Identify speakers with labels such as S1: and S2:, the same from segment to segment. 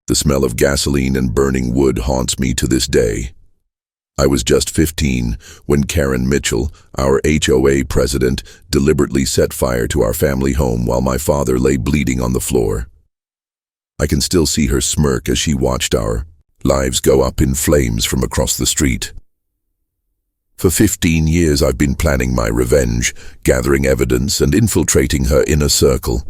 S1: The smell of gasoline and burning wood haunts me to this day. I was just 15 when Karen Mitchell, our HOA president, deliberately set fire to our family home while my father lay bleeding on the floor. I can still see her smirk as she watched our lives go up in flames from across the street. For 15 years I've been planning my revenge, gathering evidence and infiltrating her inner circle.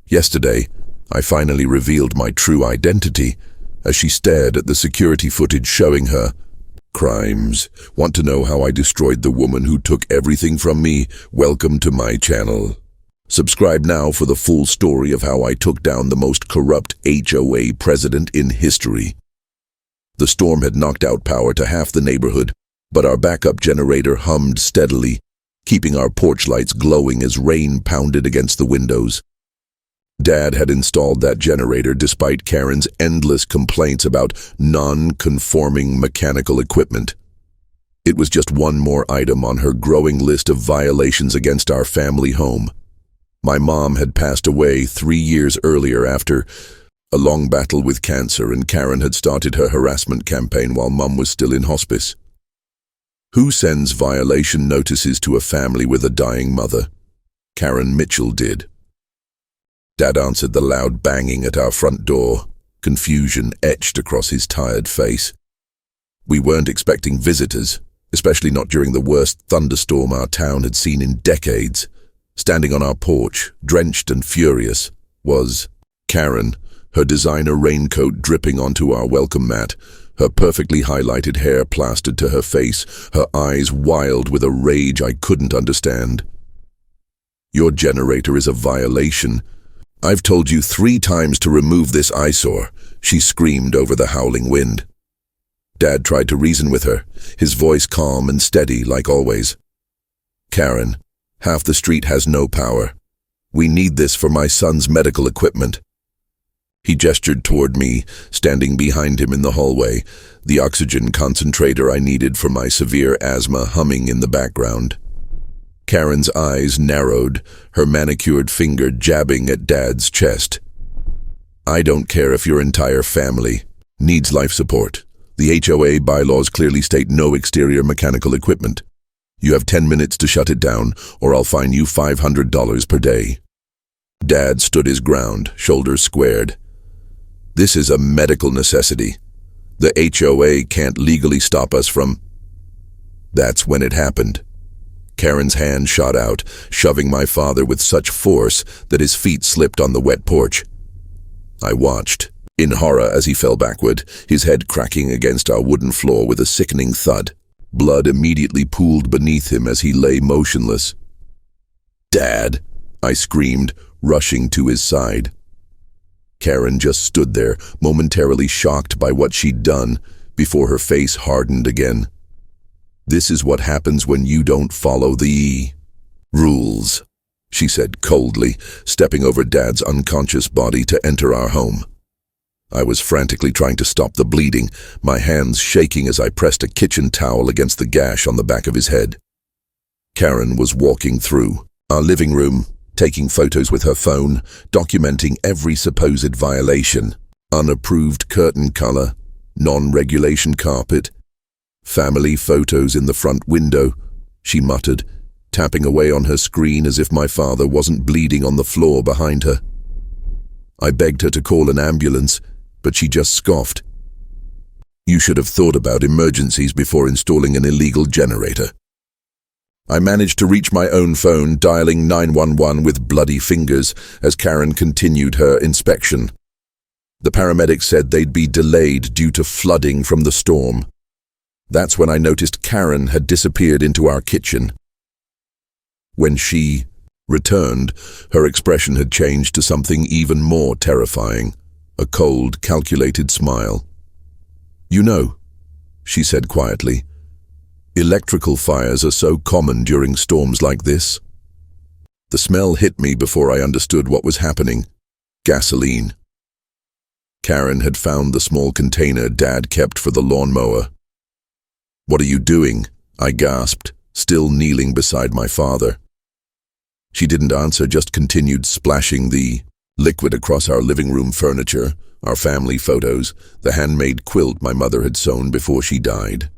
S1: Yesterday, I finally revealed my true identity as she stared at the security footage showing her crimes. Want to know how I destroyed the woman who took everything from me? Welcome to my channel. Subscribe now for the full story of how I took down the most corrupt HOA president in history. The storm had knocked out power to half the neighborhood, but our backup generator hummed steadily, keeping our porch lights glowing as rain pounded against the windows. Dad had installed that generator despite Karen's endless complaints about non-conforming mechanical equipment. It was just one more item on her growing list of violations against our family home. My mom had passed away 3 years earlier after a long battle with cancer, and Karen had started her harassment campaign while Mom was still in hospice. Who sends violation notices to a family with a dying mother? Karen Mitchell did. Dad answered the loud banging at our front door, confusion etched across his tired face. We weren't expecting visitors, especially not during the worst thunderstorm our town had seen in decades. Standing on our porch, drenched and furious, was Karen, her designer raincoat dripping onto our welcome mat, her perfectly highlighted hair plastered to her face, her eyes wild with a rage I couldn't understand. "Your generator is a violation. I've told you 3 times to remove this eyesore," she screamed over the howling wind. Dad tried to reason with her, his voice calm and steady like always. "Karen, half the street has no power. We need this for my son's medical equipment." He gestured toward me, standing behind him in the hallway, the oxygen concentrator I needed for my severe asthma humming in the background. Karen's eyes narrowed, her manicured finger jabbing at Dad's chest. "I don't care if your entire family needs life support. The HOA bylaws clearly state no exterior mechanical equipment. You have 10 minutes to shut it down, or I'll fine you $500 per day." Dad stood his ground, shoulders squared. "This is a medical necessity. The HOA can't legally stop us from—" That's when it happened. Karen's hand shot out, shoving my father with such force that his feet slipped on the wet porch. I watched, in horror as he fell backward, his head cracking against our wooden floor with a sickening thud. Blood immediately pooled beneath him as he lay motionless. "Dad!" I screamed, rushing to his side. Karen just stood there, momentarily shocked by what she'd done, before her face hardened again. "This is what happens when you don't follow the rules," she said coldly, stepping over Dad's unconscious body to enter our home. I was frantically trying to stop the bleeding, my hands shaking as I pressed a kitchen towel against the gash on the back of his head. Karen was walking through our living room, taking photos with her phone, documenting every supposed violation. Unapproved curtain color, non-regulation carpet, family photos in the front window, she muttered, tapping away on her screen as if my father wasn't bleeding on the floor behind her. I begged her to call an ambulance, but she just scoffed. "You should have thought about emergencies before installing an illegal generator." I managed to reach my own phone, dialing 911 with bloody fingers as Karen continued her inspection. The paramedics said they'd be delayed due to flooding from the storm. That's when I noticed Karen had disappeared into our kitchen. When she returned, her expression had changed to something even more terrifying, a cold, calculated smile. "You know," she said quietly, "electrical fires are so common during storms like this." The smell hit me before I understood what was happening. Gasoline. Karen had found the small container Dad kept for the lawnmower. "What are you doing?" I gasped, still kneeling beside my father. She didn't answer, just continued splashing the liquid across our living room furniture, our family photos, the handmade quilt my mother had sewn before she died.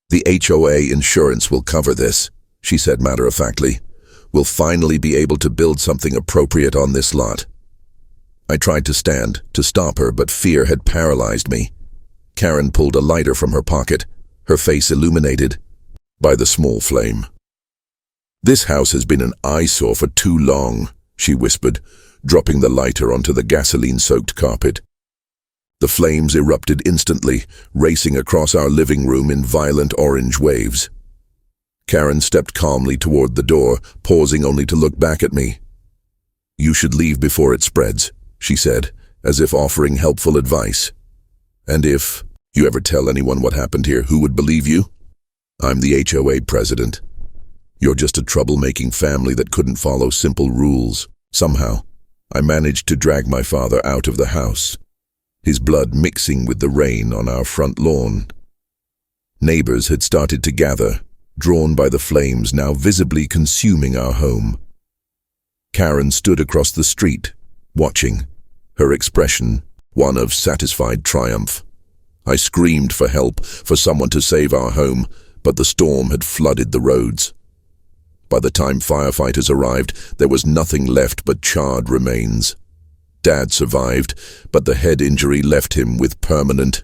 S1: "The HOA insurance will cover this," she said matter-of-factly. "We'll finally be able to build something appropriate on this lot." I tried to stand, to stop her, but fear had paralyzed me. Karen pulled a lighter from her pocket, her face illuminated by the small flame. "This house has been an eyesore for too long," she whispered, dropping the lighter onto the gasoline-soaked carpet. The flames erupted instantly, racing across our living room in violent orange waves. Karen stepped calmly toward the door, pausing only to look back at me. "You should leave before it spreads," she said, as if offering helpful advice. "And if you ever tell anyone what happened here, who would believe you? I'm the HOA president. You're just a troublemaking family that couldn't follow simple rules." Somehow, I managed to drag my father out of the house, his blood mixing with the rain on our front lawn. Neighbors had started to gather, drawn by the flames now visibly consuming our home. Karen stood across the street, watching, her expression one of satisfied triumph. I screamed for help, for someone to save our home, but the storm had flooded the roads. By the time firefighters arrived, there was nothing left but charred remains. Dad survived, but the head injury left him with permanent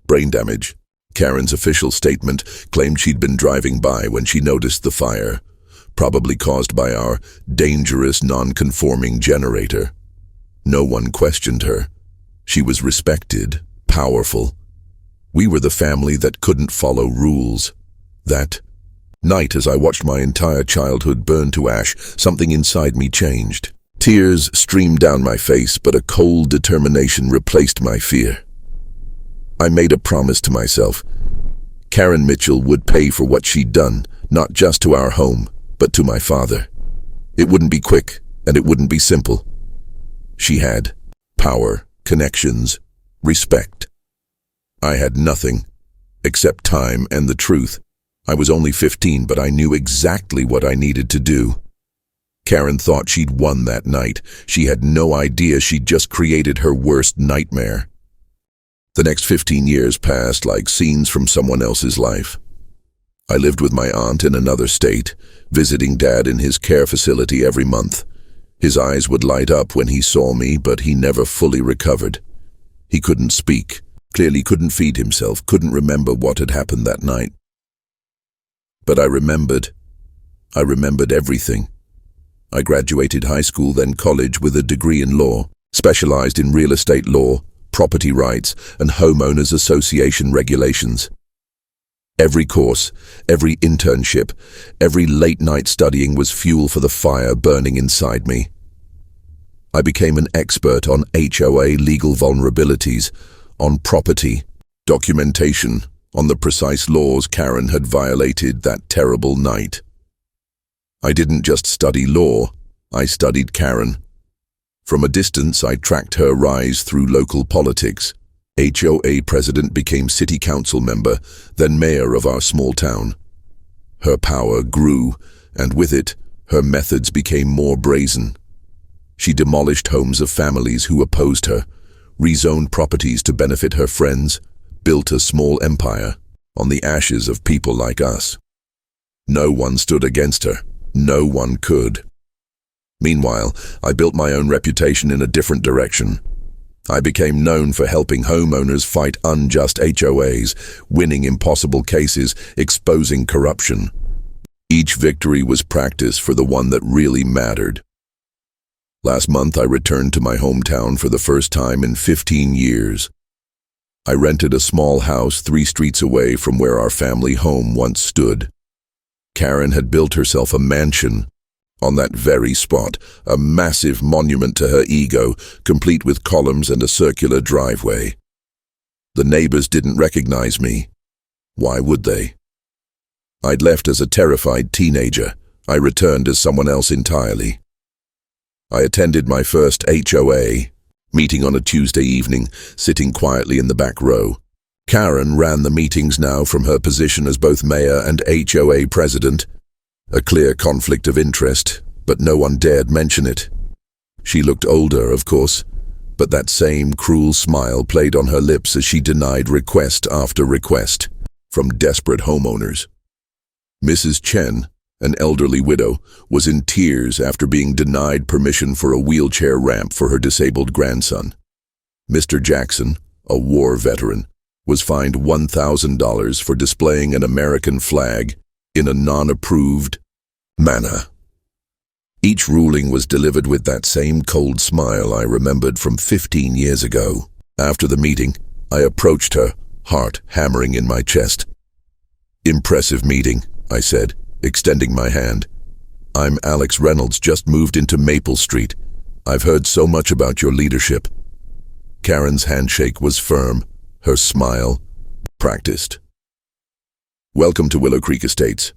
S1: brain damage. Karen's official statement claimed she'd been driving by when she noticed the fire, probably caused by our dangerous non-conforming generator. No one questioned her. She was respected, powerful. We were the family that couldn't follow rules. That night, as I watched my entire childhood burn to ash, something inside me changed. Tears streamed down my face, but a cold determination replaced my fear. I made a promise to myself. Karen Mitchell would pay for what she'd done, not just to our home, but to my father. It wouldn't be quick, and it wouldn't be simple. She had power, connections, respect. I had nothing, except time and the truth. I was only 15, but I knew exactly what I needed to do. Karen thought she'd won that night. She had no idea she'd just created her worst nightmare. The next 15 years passed like scenes from someone else's life. I lived with my aunt in another state, visiting Dad in his care facility every month. His eyes would light up when he saw me, but he never fully recovered. He couldn't speak, clearly couldn't feed himself, couldn't remember what had happened that night. But I remembered. I remembered everything. I graduated high school, then college with a degree in law, specialized in real estate law, property rights, and homeowners association regulations. Every course, every internship, every late night studying was fuel for the fire burning inside me. I became an expert on HOA legal vulnerabilities, on property, documentation, on the precise laws Karen had violated that terrible night. I didn't just study law, I studied Karen. From a distance, I tracked her rise through local politics. HOA president became city council member, then mayor of our small town. Her power grew, and with it, her methods became more brazen. She demolished homes of families who opposed her, rezoned properties to benefit her friends, built a small empire on the ashes of people like us. No one stood against her. No one could. Meanwhile, I built my own reputation in a different direction. I became known for helping homeowners fight unjust HOAs, winning impossible cases, exposing corruption. Each victory was practice for the one that really mattered. Last month, I returned to my hometown for the first time in 15 years. I rented a small house 3 streets away from where our family home once stood. Karen had built herself a mansion on that very spot, a massive monument to her ego, complete with columns and a circular driveway. The neighbors didn't recognize me. Why would they? I'd left as a terrified teenager. I returned as someone else entirely. I attended my first HOA meeting on a Tuesday evening, sitting quietly in the back row. Karen ran the meetings now from her position as both mayor and HOA president. A clear conflict of interest, but no one dared mention it. She looked older, of course, but that same cruel smile played on her lips as she denied request after request from desperate homeowners. Mrs. Chen, an elderly widow, was in tears after being denied permission for a wheelchair ramp for her disabled grandson. Mr. Jackson, a war veteran, was fined $1,000 for displaying an American flag in a non-approved manner. Each ruling was delivered with that same cold smile I remembered from 15 years ago. After the meeting, I approached her, heart hammering in my chest. "Impressive meeting," I said, extending my hand. "I'm Alex Reynolds, just moved into Maple Street. I've heard so much about your leadership." Karen's handshake was firm, her smile practiced. "Welcome to Willow Creek Estates.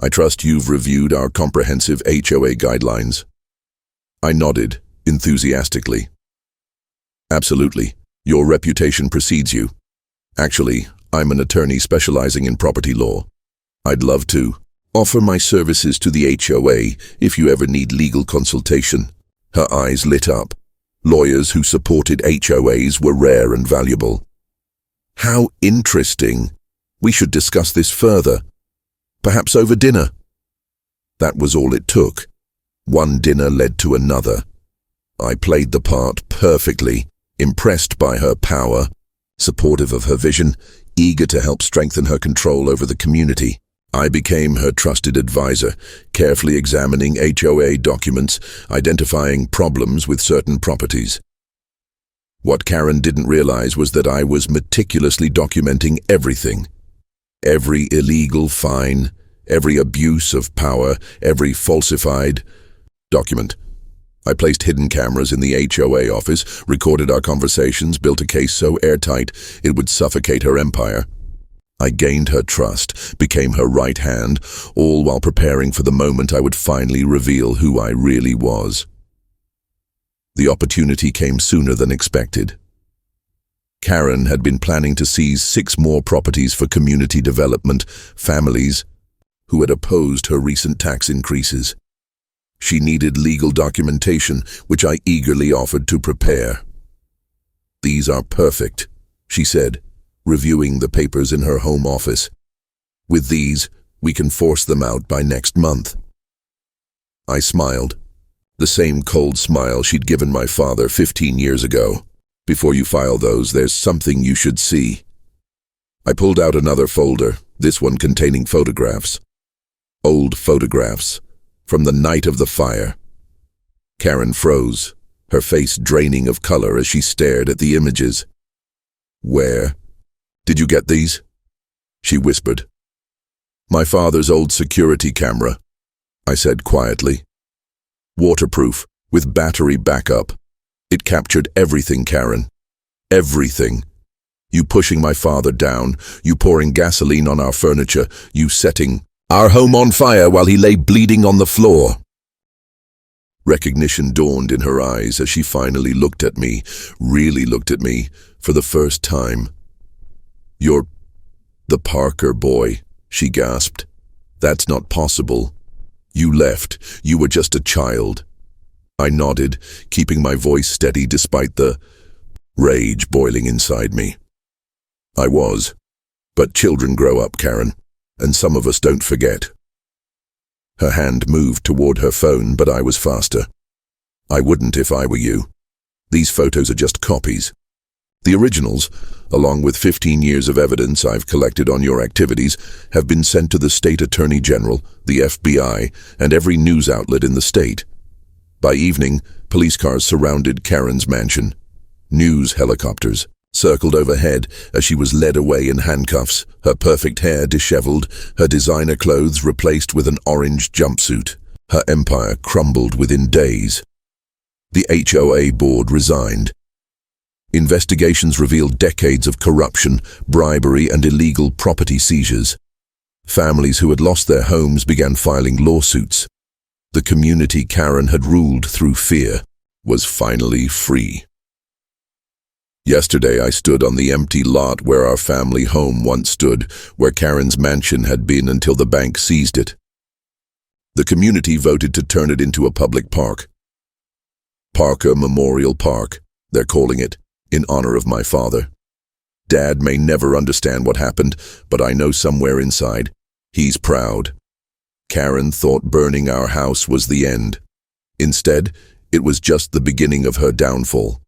S1: I trust you've reviewed our comprehensive HOA guidelines." I nodded, enthusiastically. "Absolutely. Your reputation precedes you. Actually, I'm an attorney specializing in property law. I'd love to offer my services to the HOA if you ever need legal consultation." Her eyes lit up. Lawyers who supported HOAs were rare and valuable. "How interesting. We should discuss this further. Perhaps over dinner." That was all it took. One dinner led to another. I played the part perfectly, impressed by her power, supportive of her vision, eager to help strengthen her control over the community. I became her trusted advisor, carefully examining HOA documents, identifying problems with certain properties. What Karen didn't realize was that I was meticulously documenting everything. Every illegal fine, every abuse of power, every falsified document. I placed hidden cameras in the HOA office, recorded our conversations, built a case so airtight it would suffocate her empire. I gained her trust, became her right hand, all while preparing for the moment I would finally reveal who I really was. The opportunity came sooner than expected. Karen had been planning to seize 6 more properties for community development, families who had opposed her recent tax increases. She needed legal documentation, which I eagerly offered to prepare. "These are perfect," she said, reviewing the papers in her home office. "With these, we can force them out by next month." I smiled, the same cold smile she'd given my father 15 years ago. "Before you file those, there's something you should see." I pulled out another folder, this one containing photographs. Old photographs, from the night of the fire. Karen froze, her face draining of color as she stared at the images. "Where did you get these?" she whispered. "My father's old security camera," I said quietly. "Waterproof, with battery backup. It captured everything, Karen. Everything. You pushing my father down, you pouring gasoline on our furniture, you setting our home on fire while he lay bleeding on the floor." Recognition dawned in her eyes as she finally looked at me, really looked at me, for the first time. "You're the Parker boy," she gasped. "That's not possible. You left. You were just a child." I nodded, keeping my voice steady despite the rage boiling inside me. "I was. But children grow up, Karen, and some of us don't forget." Her hand moved toward her phone, but I was faster. "I wouldn't if I were you. These photos are just copies. The originals, along with 15 years of evidence I've collected on your activities, have been sent to the State Attorney General, the FBI, and every news outlet in the state." By evening, police cars surrounded Karen's mansion. News helicopters circled overhead as she was led away in handcuffs, her perfect hair disheveled, her designer clothes replaced with an orange jumpsuit. Her empire crumbled within days. The HOA board resigned. Investigations revealed decades of corruption, bribery, and illegal property seizures. Families who had lost their homes began filing lawsuits. The community Karen had ruled through fear was finally free. Yesterday I stood on the empty lot where our family home once stood, where Karen's mansion had been until the bank seized it. The community voted to turn it into a public park. Parker Memorial Park, they're calling it, in honor of my father. Dad may never understand what happened, but I know somewhere inside, he's proud. Karen thought burning our house was the end. Instead, it was just the beginning of her downfall.